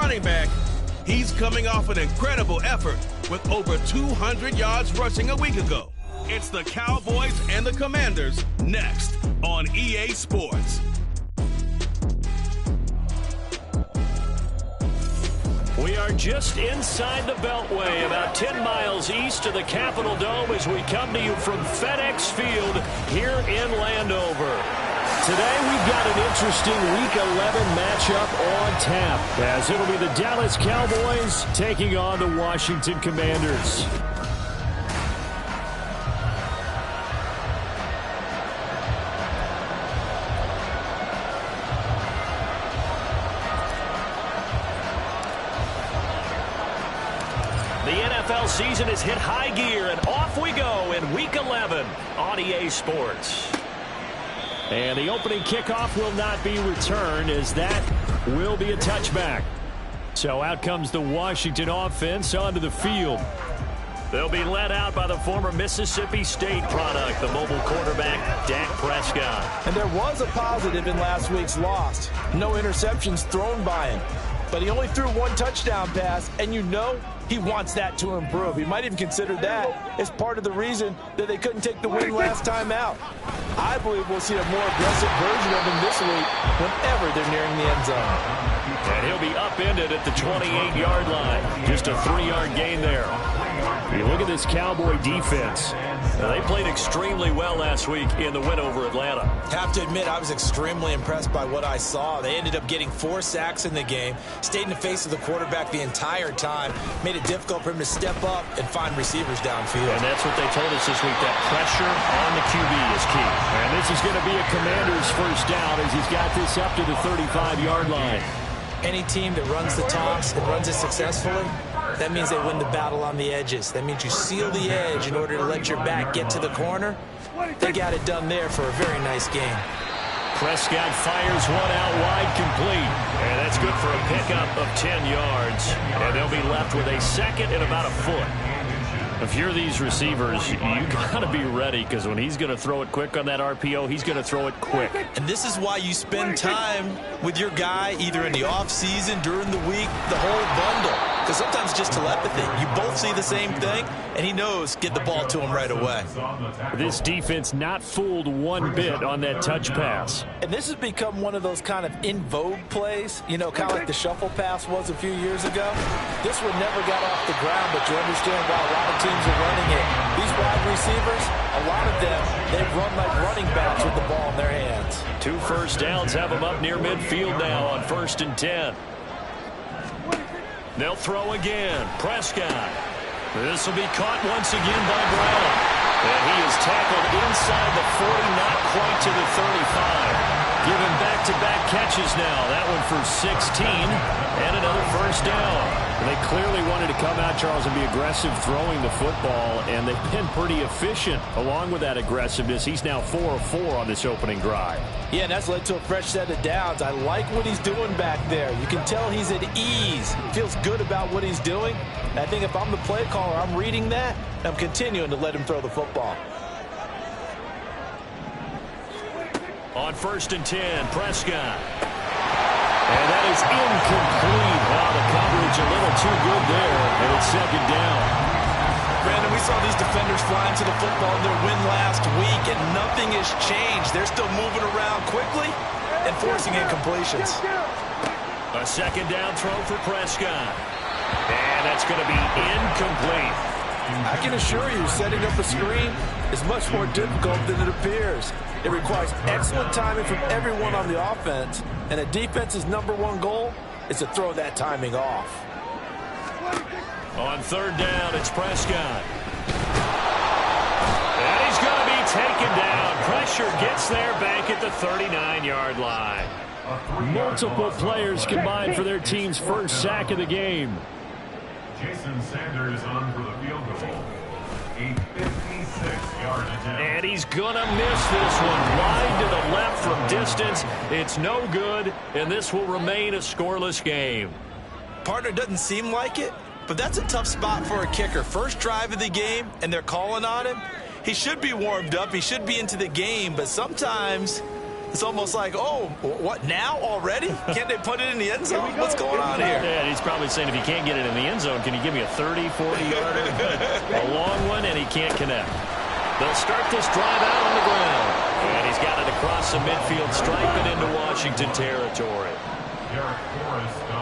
running back, he's coming off an incredible effort with over 200 yards rushing a week ago. It's the Cowboys and the Commanders next on EA Sports. We are just inside the Beltway, about 10 miles east of the Capitol Dome as we come to you from FedEx Field here in Landover. Today we've got an interesting Week 11 matchup on tap, as it'll be the Dallas Cowboys taking on the Washington Commanders. NFL season has hit high gear, and off we go in Week 11 on EA Sports. And the opening kickoff will not be returned, as that will be a touchback. So out comes the Washington offense onto the field. They'll be led out by the former Mississippi State product, the mobile quarterback, Dak Prescott. And there was a positive in last week's loss. No interceptions thrown by him. But he only threw one touchdown pass, and you know he wants that to improve. He might even consider that as part of the reason that they couldn't take the win last time out. I believe we'll see a more aggressive version of him this week whenever they're nearing the end zone. And he'll be upended at the 28-yard line. Just a 3-yard gain there. You look at this Cowboy defense. They played extremely well last week in the win over Atlanta. Have to admit, I was extremely impressed by what I saw. They ended up getting 4 sacks in the game, stayed in the face of the quarterback the entire time, made it difficult for him to step up and find receivers downfield. And that's what they told us this week, that pressure on the QB is key. And this is going to be a Commander's first down as he's got this up to the 35-yard line. Any team that runs the toss and runs it successfully, that means they win the battle on the edges. That means you seal the edge in order to let your back get to the corner. They got it done there for a very nice game. Prescott fires one out wide, complete. And that's good for a pickup of 10 yards. And they'll be left with a second and about a foot. If you're these receivers, you got to be ready, because when he's going to throw it quick on that RPO, he's going to throw it quick. And this is why you spend time with your guy either in the offseason, during the week, the whole bundle. Because sometimes it's just telepathy. You both see the same thing, and he knows get the ball to him right away. This defense not fooled one bit on that touch pass. And this has become one of those kind of in vogue plays, you know, kind of like the shuffle pass was a few years ago. This one never got off the ground, but you understand why a lot of teams are running it. These wide receivers, a lot of them, they run like running backs with the ball in their hands. 2 first downs have them up near midfield now on 1st and 10. They'll throw again. Prescott. This will be caught once again by Brown. And he is tackled inside the 40, not quite to the 35. Given back-to-back catches now. That one for 16 and another first down. They clearly wanted to come out, Charles, and be aggressive throwing the football, and they've been pretty efficient along with that aggressiveness. He's now 4 of 4 on this opening drive. Yeah, and that's led to a fresh set of downs. I like what he's doing back there. You can tell he's at ease. Feels good about what he's doing. And I think if I'm the play caller, I'm reading that, and I'm continuing to let him throw the football. On 1st and 10, Prescott. And that is incomplete. Wow, the coverage a little too good there, and it's 2nd down. Brandon, we saw these defenders flying to the football in their win last week, and nothing has changed. They're still moving around quickly and forcing incompletions. A 2nd down throw for Prescott. And that's going to be incomplete. I can assure you, setting up a screen is much more difficult than it appears. It requires excellent timing from everyone on the offense, and a defense's #1 goal is to throw that timing off. On 3rd down, it's Prescott. And he's going to be taken down. Pressure gets there back at the 39-yard line. Multiple players combined for their team's first sack of the game. Jason Sanders on for the field goal. A 56-yard attempt. And he's going to miss this one. Wide to the left from distance. It's no good, and this will remain a scoreless game. Partner, doesn't seem like it, but that's a tough spot for a kicker. First drive of the game, and they're calling on him. He should be warmed up. He should be into the game, but sometimes it's almost like, oh, what, now already? Can't they put it in the end zone? What's going on here? Yeah, he's probably saying, if you can't get it in the end zone, can you give me a 30, 40-yarder? A long one, and he can't connect. They'll start this drive out on the ground. And he's got it across the midfield stripe and into Washington territory.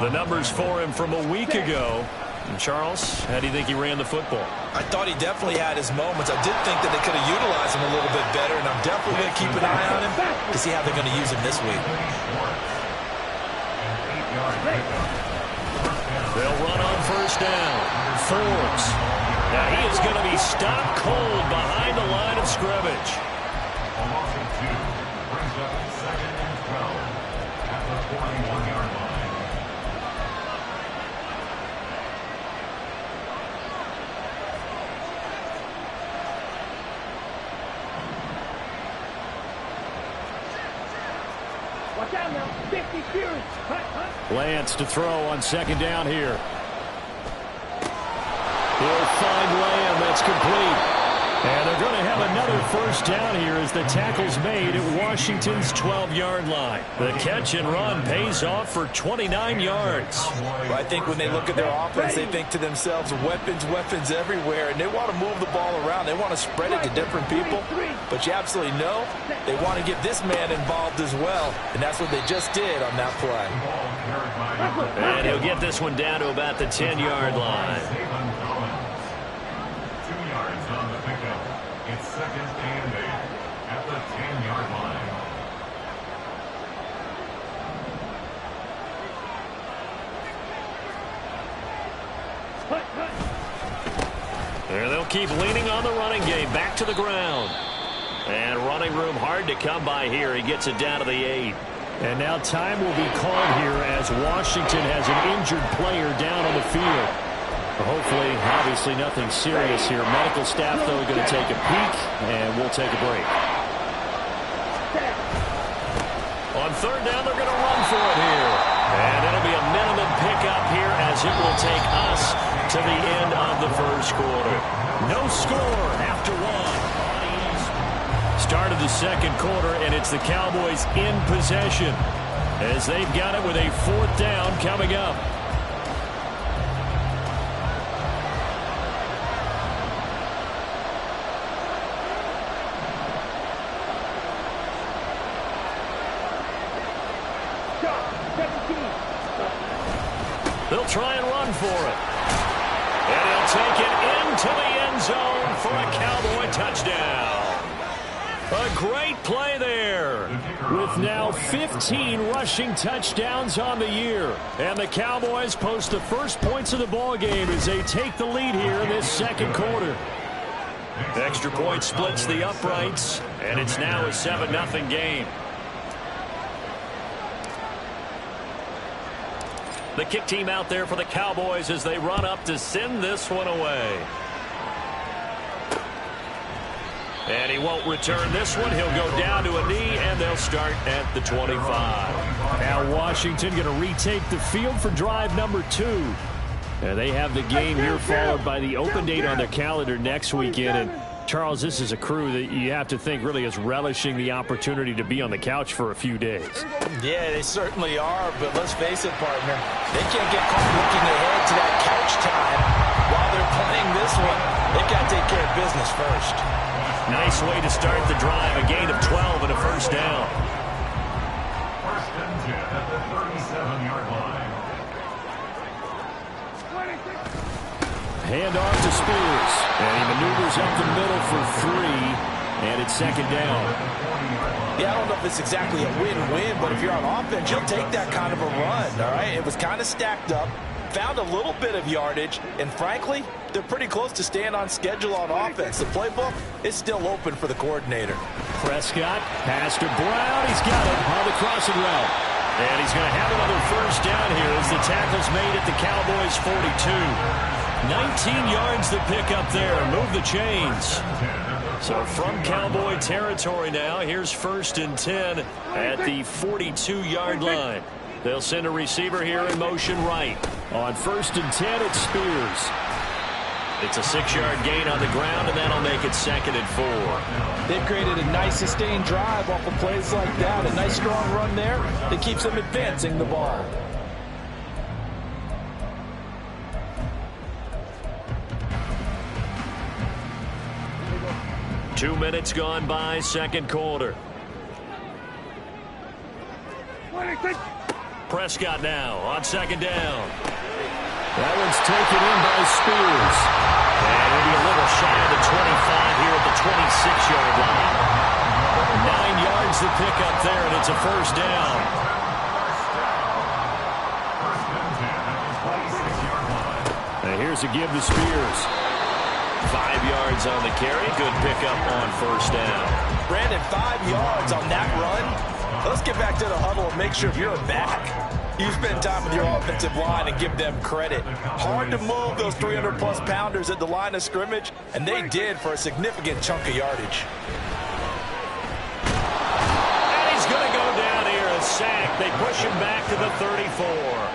The numbers for him from a week ago. And Charles, how do you think he ran the football? I thought he definitely had his moments. I did think that they could have utilized him a little bit better, and I'm definitely going to keep an eye on him to see how they're going to use him this week. They'll run on first down. Forbes. Now he is going to be stopped cold behind the line of scrimmage. A loss of 2 brings up 2nd and 12 at the 41-yard line. Watch out now. 50 Fury. Lance to throw on second down here. He'll find Lamb. That's complete. And they're going to have another first down here as the tackle's made at Washington's 12-yard line. The catch and run pays off for 29 yards. Well, I think when they look at their offense, they think to themselves, weapons, weapons everywhere, and they want to move the ball around. They want to spread it to different people, but you absolutely know they want to get this man involved as well, and that's what they just did on that play. And he'll get this one down to about the 10-yard line. 2 yards on the pickup. It's 2nd and 8 at the 10-yard line. There they'll keep leaning on the running game. Back to the ground. And running room hard to come by here. He gets it down to the 8. And now time will be called here as Washington has an injured player down on the field. Hopefully, obviously nothing serious here. Medical staff, though, going to take a peek, and we'll take a break. On third down, they're going to run for it here. And it'll be a minimum pickup here as it will take us to the end of the first quarter. No score after one. Start of the second quarter, and it's the Cowboys in possession as they've got it with a fourth down coming up. They'll try and run for it. And he'll take it into the end zone for a Cowboy touchdown. A great play there. With now 15 rushing touchdowns on the year. And the Cowboys post the first points of the ballgame as they take the lead here in this second quarter. Extra point splits the uprights, and it's now a 7-0 game. The kick team out there for the Cowboys as they run up to send this one away. And he won't return this one. He'll go down to a knee, and they'll start at the 25. Now Washington going to retake the field for drive number 2. And they have the game here followed by the open date on their calendar next weekend. And Charles, this is a crew that you have to think really is relishing the opportunity to be on the couch for a few days. Yeah, they certainly are, but let's face it, partner. They can't get caught looking ahead to that couch time while they're playing this one. They've got to take care of business first. Nice way to start the drive. A gain of 12 and a first down. First and 10 at the 37-yard line. Hand off to Spears. And he maneuvers up the middle for 3. And it's second down. Yeah, I don't know if it's exactly a win-win, but if you're on offense, you'll take that kind of a run, all right? It was kind of stacked up, found a little bit of yardage, and frankly, they're pretty close to staying on schedule on offense. The playbook is still open for the coordinator. Prescott, pass to Brown. He's got it on the crossing route. And he's going to have another first down here as the tackle's made at the Cowboys' 42. 19 yards to pick up there. Move the chains. So from Cowboy territory now, here's first and 10 at the 42-yard line. They'll send a receiver here in motion right. On first and 10, it's Spears. It's a 6-yard gain on the ground, and that'll make it second and 4. They've created a nice sustained drive off of plays like that. A nice strong run there that keeps them advancing the ball. 2 minutes gone by, second quarter. Prescott now on second down. That one's taken in by Spears. And it'll be a little shy of the 25 here at the 26-yard line. 9 yards to pick up there, and it's a first down. And here's a give to Spears. 5 yards on the carry. Good pickup on first down. Brandon, 5 yards on that run. Let's get back to the huddle and make sure you're back. You spend time with your offensive line and give them credit. Hard to move those 300-plus pounders at the line of scrimmage, and they did for a significant chunk of yardage. And he's going to go down here, a sack. They push him back to the 34.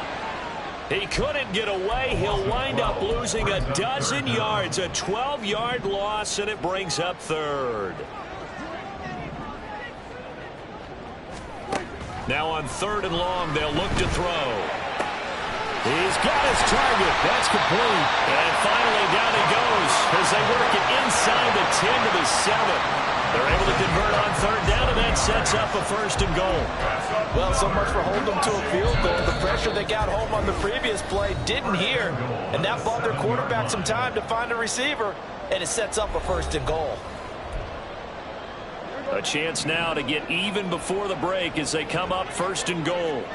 He couldn't get away. He'll wind up losing a dozen yards, a 12-yard loss, and it brings up third. Now on third and long, they'll look to throw. He's got his target. That's complete. And finally, down he goes as they work it inside the 10 to the 7. They're able to convert on third down, and that sets up a first and goal. Well, so much for holding them to a field goal. The pressure they got home on the previous play didn't hear, and that bought their quarterback some time to find a receiver, and it sets up a first and goal. A chance now to get even before the break as they come up first and goal.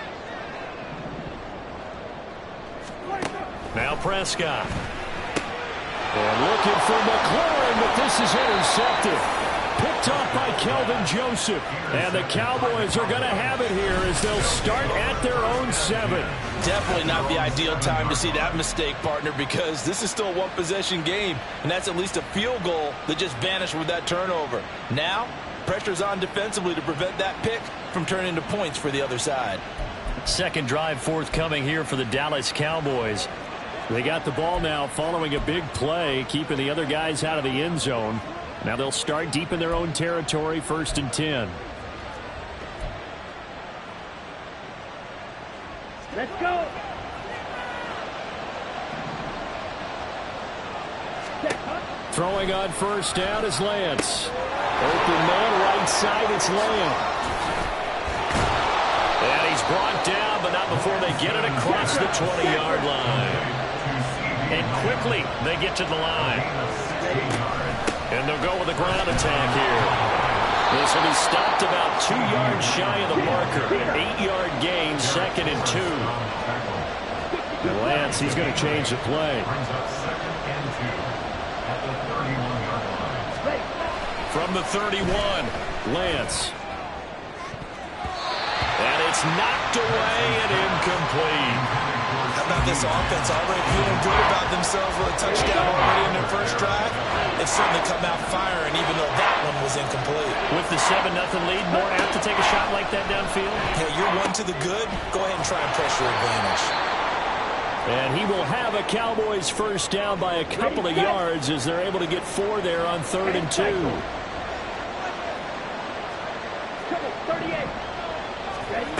Now Prescott. And looking for McLaurin, but this is intercepted. Picked off by Kelvin Joseph. And the Cowboys are going to have it here as they'll start at their own 7. Definitely not the ideal time to see that mistake, partner, because this is still a one-possession game, and that's at least a field goal that just vanished with that turnover. Now, pressure's on defensively to prevent that pick from turning into points for the other side. Second drive forthcoming here for the Dallas Cowboys. They got the ball now following a big play, keeping the other guys out of the end zone. Now they'll start deep in their own territory, first and 10. Let's go. Throwing on first down is Lance. Open man right side, it's Lamb. And he's brought down, but not before they get it across the 20-yard line. And quickly they get to the line. And they'll go with a ground attack here. This will be stopped about 2 yards shy of the marker. An 8-yard gain, second and 2. And Lance, he's going to change the play. From the 31, Lance. And it's knocked away and incomplete. How about this offense already feeling good about themselves with a touchdown already in their first drive? They've certainly come out firing, even though that one was incomplete. With the 7-0 lead, more apt to take a shot like that downfield? Yeah, you're one to the good. Go ahead and try and press your advantage. And he will have a Cowboys first down by a couple of yards as they're able to get 4 there on third and 2. 38. Ready?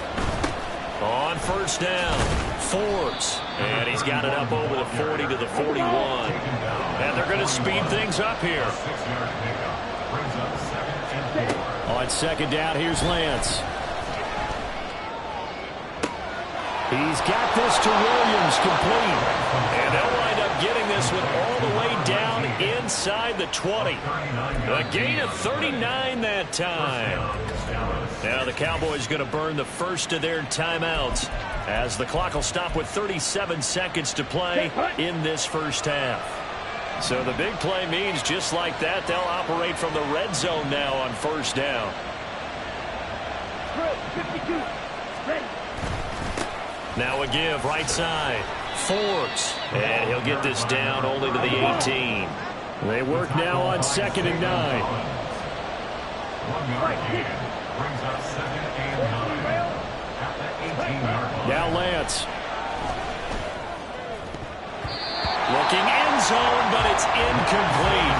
On first down, Forbes. And he's got it up over the 40 to the 41. And they're going to speed things up here. On second down, here's Lance. He's got this to Williams, complete. And they'll wind up getting this one all the way down inside the 20. A gain of 39 that time. Now the Cowboys going to burn the first of their timeouts as the clock will stop with 37 seconds to play in this first half. So the big play means just like that, they'll operate from the red zone now on first down. 52. Ready. Now a give right side. Forbes. And he'll get this down only to the 18. They work now on second and 9. Now Lance. Looking end zone, but it's incomplete.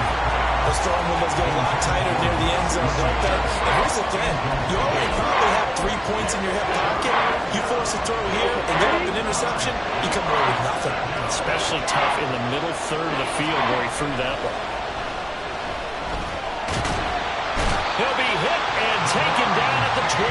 Those throwing windows get a lot tighter near the end zone, don't they? And here's the thing. You already probably have 3 points in your hip pocket. You force a throw here and give up an interception, you come away with nothing. Especially tough in the middle third of the field where he threw that one. 21.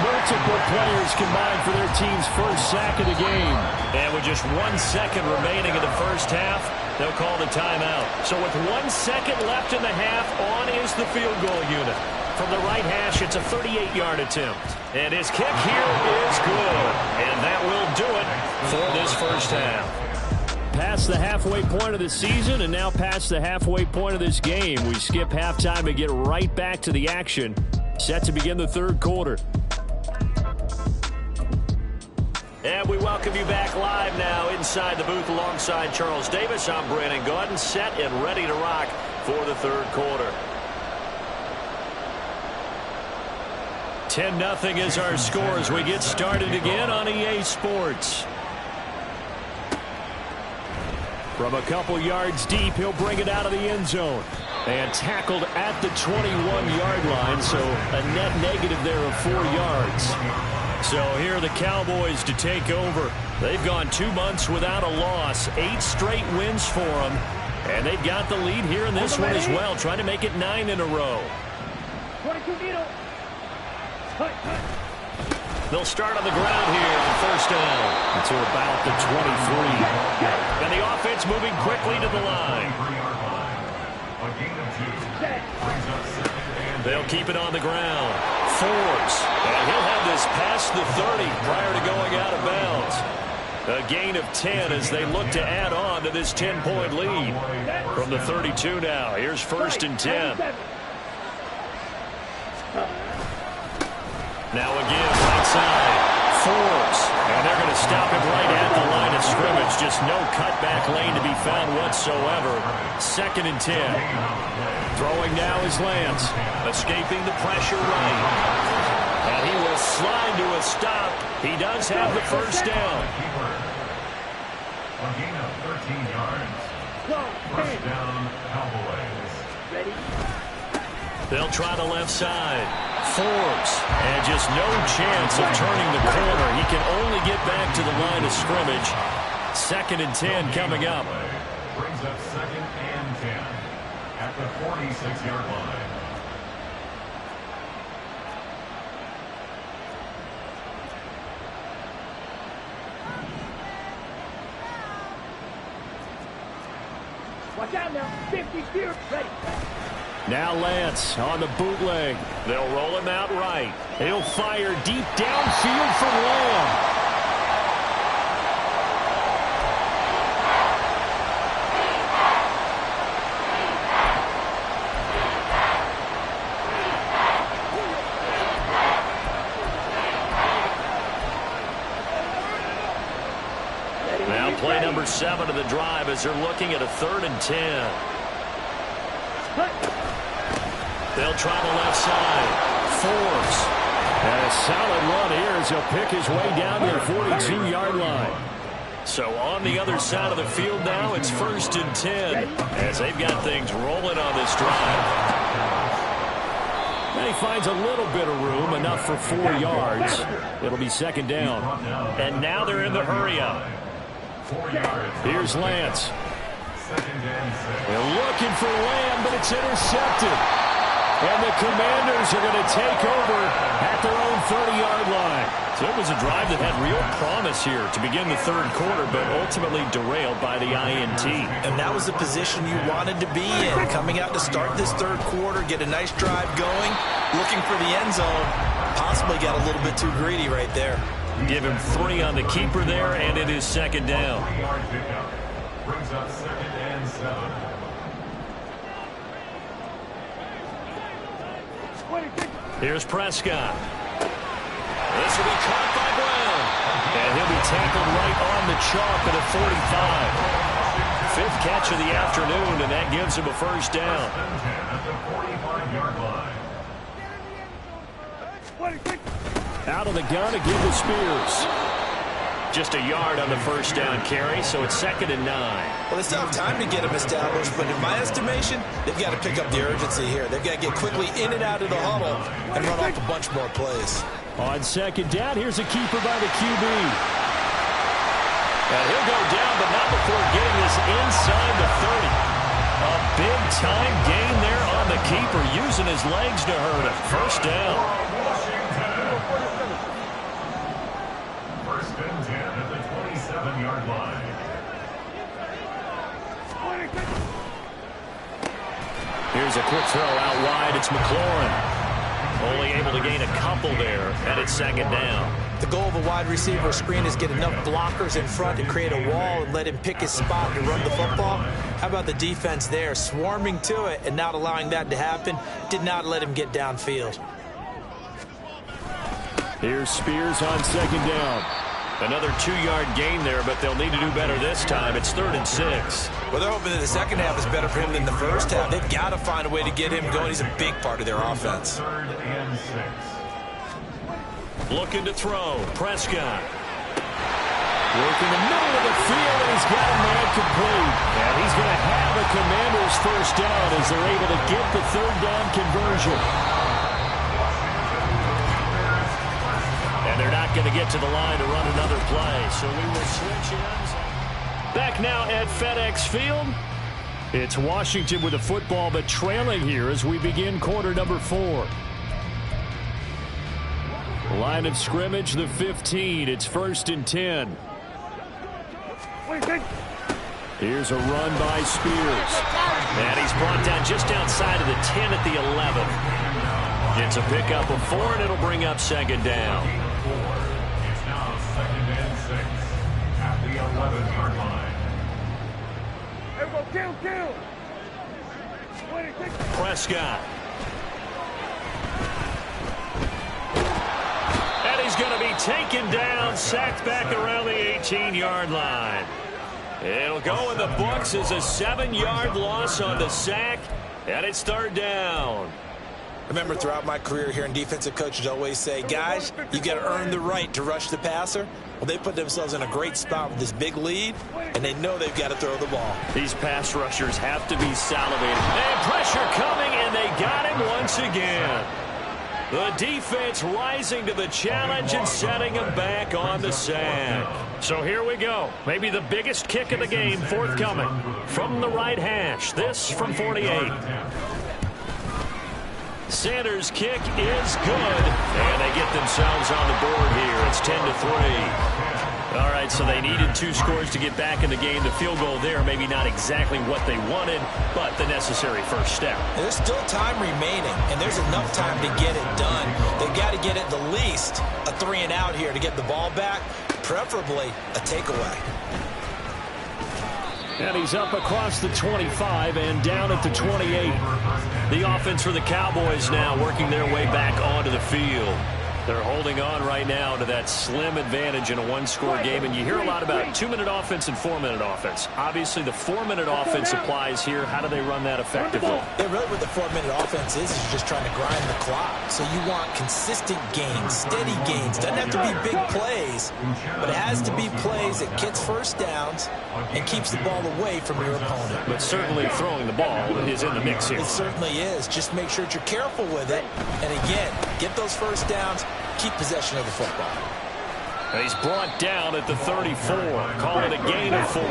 Multiple players combined for their team's first sack of the game. And with just 1 second remaining in the first half, they'll call the timeout. So with 1 second left in the half, on is the field goal unit. From the right hash, it's a 38-yard attempt. And his kick here is good. And that will do it for this first half. Past the halfway point of the season and now past the halfway point of this game. We skip halftime and get right back to the action. Set to begin the third quarter. And we welcome you back live now inside the booth alongside Charles Davis. I'm Brandon Gaudin, set and ready to rock for the third quarter. 10-0 is our score as we get started again on EA Sports. From a couple yards deep, he'll bring it out of the end zone. And tackled at the 21-yard line, so a net negative there of 4 yards. So here are the Cowboys to take over. They've gone 2 months without a loss, 8 straight wins for them. And they've got the lead here in this one as well, trying to make it 9 in a row. 22 needle. They'll start on the ground here on first down to about the 23. And the offense moving quickly to the line. They'll keep it on the ground. Forbes. And he'll have this past the 30 prior to going out of bounds. A gain of 10 as they look to add on to this 10-point lead. From the 32 now. Here's first and 10. Now again, right side. Forbes. And they're going to stop him right at the line of scrimmage. Just no cutback lane to be found whatsoever. Second and 10. Throwing now is Lance. Escaping the pressure right. And he will slide to a stop. He does have the first down. A gain of 13 yards. First down, Cowboys. Ready? They'll try the left side. Forbes. And just no chance of turning the corner. He can only get back to the line of scrimmage. Second and 10 coming up. Brings up second and 10 at the 46-yard line. Watch out now. 50 spear. Ready. Now Lance on the bootleg. They'll roll him out right. He'll fire deep downfield for Lamb. Now play number 7 of the drive as they're looking at a 3rd and 10. They'll try the left side. Forbes. And a solid run here as he'll pick his way down to the 42-yard line. So on the other side of the field now, it's 1st and 10 as they've got things rolling on this drive. And he finds a little bit of room, enough for 4 yards. It'll be 2nd down. And now they're in the hurry-up. Here's Lance. They're looking for Lamb, but it's intercepted. And the Commanders are going to take over at their own 30-yard line. So it was a drive that had real promise here to begin the third quarter, but ultimately derailed by the INT. And that was the position you wanted to be in. Coming out to start this third quarter, get a nice drive going, looking for the end zone. Possibly got a little bit too greedy right there. Give him 3 on the keeper there, and it is 2nd down. Brings up 2nd and 7. Here's Prescott. This will be caught by Brown. And he'll be tackled right on the chalk at a 45. 5th catch of the afternoon, and that gives him a first down. At the 45-yard line. Out of the gun again to Spears. Just a yard on the first down carry, so it's 2nd and 9. Well, they still have time to get them established, but in my estimation, they've got to pick up the urgency here. They've got to get quickly in and out of the huddle and run off a bunch more plays. On 2nd down, here's a keeper by the QB. And he'll go down, but not before getting this inside the 30. A big-time gain there on the keeper, using his legs to hurt him. First down. First and 10 at the 27-yard line. Here's a quick throw out wide. It's McLaurin. Only able to gain a couple there, and it's second down. The goal of a wide receiver screen is get enough blockers in front to create a wall and let him pick his spot to run the football. How about the defense there, swarming to it and not allowing that to happen? Did not let him get downfield. Here's Spears on second down. Another 2-yard gain there, but they'll need to do better this time. It's 3rd and 6. Well, they're hoping that the second half is better for him than the first half. They've got to find a way to get him going. He's a big part of their offense. 3rd and 6. Looking to throw. Prescott. Working the middle of the field, and he's got a man complete. And he's going to have a Commanders first down as they're able to get the 3rd down conversion. And they're not going to get to the line to run another play, so we will switch ends. Back now at FedEx Field. It's Washington with the football, but trailing here as we begin quarter number 4. Line of scrimmage, the 15. It's 1st and 10. Here's a run by Spears. And he's brought down just outside of the 10 at the 11. It's a pickup of 4, and it'll bring up second down. It's now 2nd and 6 at the 11-yard line. Everyone, kill. Prescott. And he's going to be taken down, sacked back around the 18-yard line. It'll go in the books as a 7-yard loss on the sack, and it's 3rd down. Remember, throughout my career here in defensive coaches always say, guys, you got to earn the right to rush the passer. Well, they put themselves in a great spot with this big lead, and they know they've got to throw the ball. These pass rushers have to be salivating. And pressure coming, and they got him once again. The defense rising to the challenge and setting him back on the sack. So here we go. Maybe the biggest kick of the game forthcoming from the right hash. This from 48. Sanders' kick is good, and they get themselves on the board here. It's 10-3. All right, so they needed 2 scores to get back in the game. The field goal there, maybe not exactly what they wanted, but the necessary first step. There's still time remaining, and there's enough time to get it done. They've got to get at the least a 3-and-out here to get the ball back, preferably a takeaway. And he's up across the 25 and down at the 28. The offense for the Cowboys now working their way back onto the field. They're holding on right now to that slim advantage in a 1-score game, and you hear a lot about 2-minute offense and 4-minute offense. Obviously, the 4-minute offense applies here. How do they run that effectively? Yeah, really what the 4-minute offense is you're just trying to grind the clock. So you want consistent gains, steady gains. Doesn't have to be big plays, but it has to be plays that gets first downs and keeps the ball away from your opponent. But certainly throwing the ball is in the mix here. It certainly is. Just make sure that you're careful with it. And again, get those first downs. Keep possession of the football. And he's brought down at the 34. Call it a gain of 4.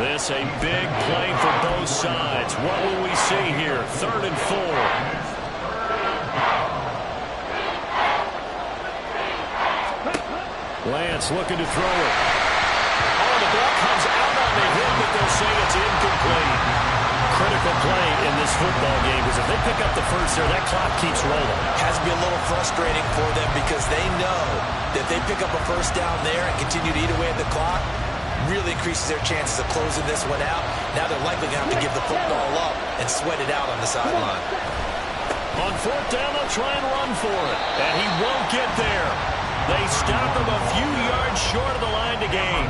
This a big play for both sides. What will we see here? 3rd and 4. Lance looking to throw it. Oh, the ball comes out on the hit, but they'll say it's incomplete. Critical play in this football game, because if they pick up the first there, that clock keeps rolling. Has to be a little frustrating for them because they know that if they pick up a first down there and continue to eat away at the clock, really increases their chances of closing this one out. Now they're likely going to have to give the football up and sweat it out on the sideline. On 4th down, they'll try and run for it, and he won't get there. They stop him a few yards short of the line to gain.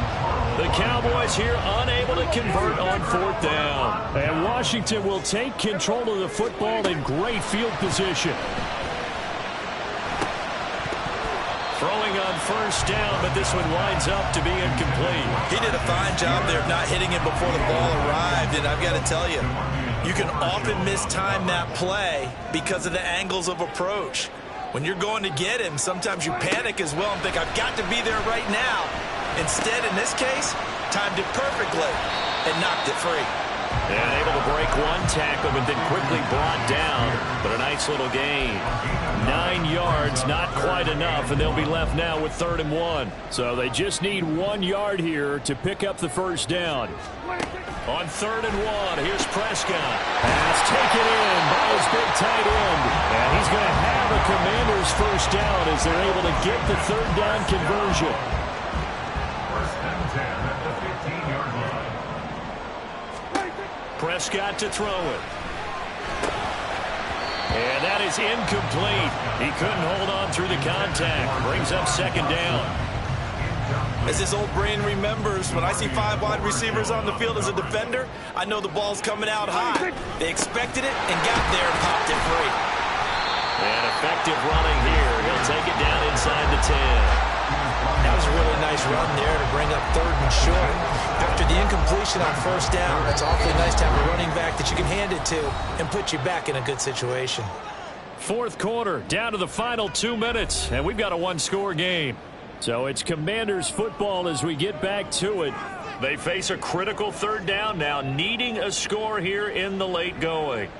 The Cowboys here unable to convert on 4th down. And Washington will take control of the football in great field position. Throwing on 1st down, but this one winds up to be incomplete. He did a fine job there of not hitting it before the ball arrived, and I've got to tell you, you can often mistime that play because of the angles of approach. When you're going to get him, sometimes you panic as well and think, I've got to be there right now. Instead, in this case, timed it perfectly and knocked it free. And able to break one tackle, but then quickly brought down. But a nice little gain. 9 yards, not quite enough, and they'll be left now with 3rd and 1. So they just need 1 yard here to pick up the first down. On 3rd and 1, here's Prescott. Pass taken in by his big tight end. And he's going to have a Commanders first down as they're able to get the 3rd down conversion. First and 10 at the 15-yard line. Prescott to throw it. And that is incomplete. He couldn't hold on through the contact. Brings up 2nd down. As his old brain remembers, when I see 5 wide receivers on the field as a defender, I know the ball's coming out high. They expected it and got there and popped it free. And effective running here. He'll take it down inside the 10. That was a really nice run there to bring up 3rd and short. After the incompletion on 1st down, it's awfully nice to have a running back that you can hand it to and put you back in a good situation. 4th quarter, down to the final 2 minutes, and we've got a 1-score game. So it's Commanders football as we get back to it. They face a critical 3rd down now, needing a score here in the late going.